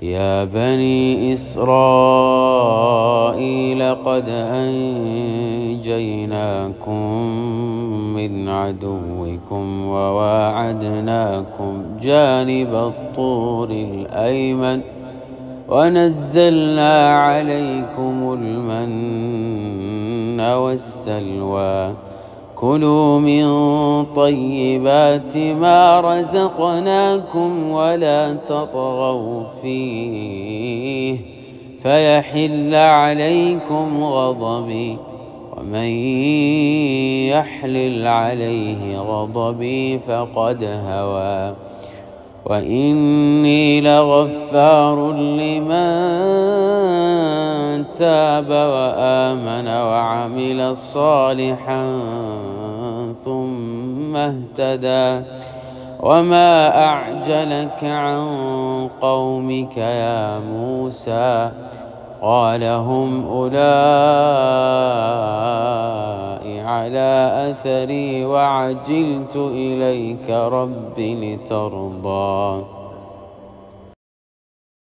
يا بني إسرائيل قد أنجيناكم من عدوكم وواعدناكم جانب الطور الأيمن ونزلنا عليكم المن والسلوى كلوا من طيبات ما رزقناكم ولا تطغوا فيه فيحل عليكم غضبي ومن يحلل عليه غضبي فقد هوى وإني لغفار لمن تاب وآمن وعمل صالحا ثم اهتدى وما أعجلك عن قومك يا موسى قال هم أولئك على أثري وعجلت إليك رب لترضى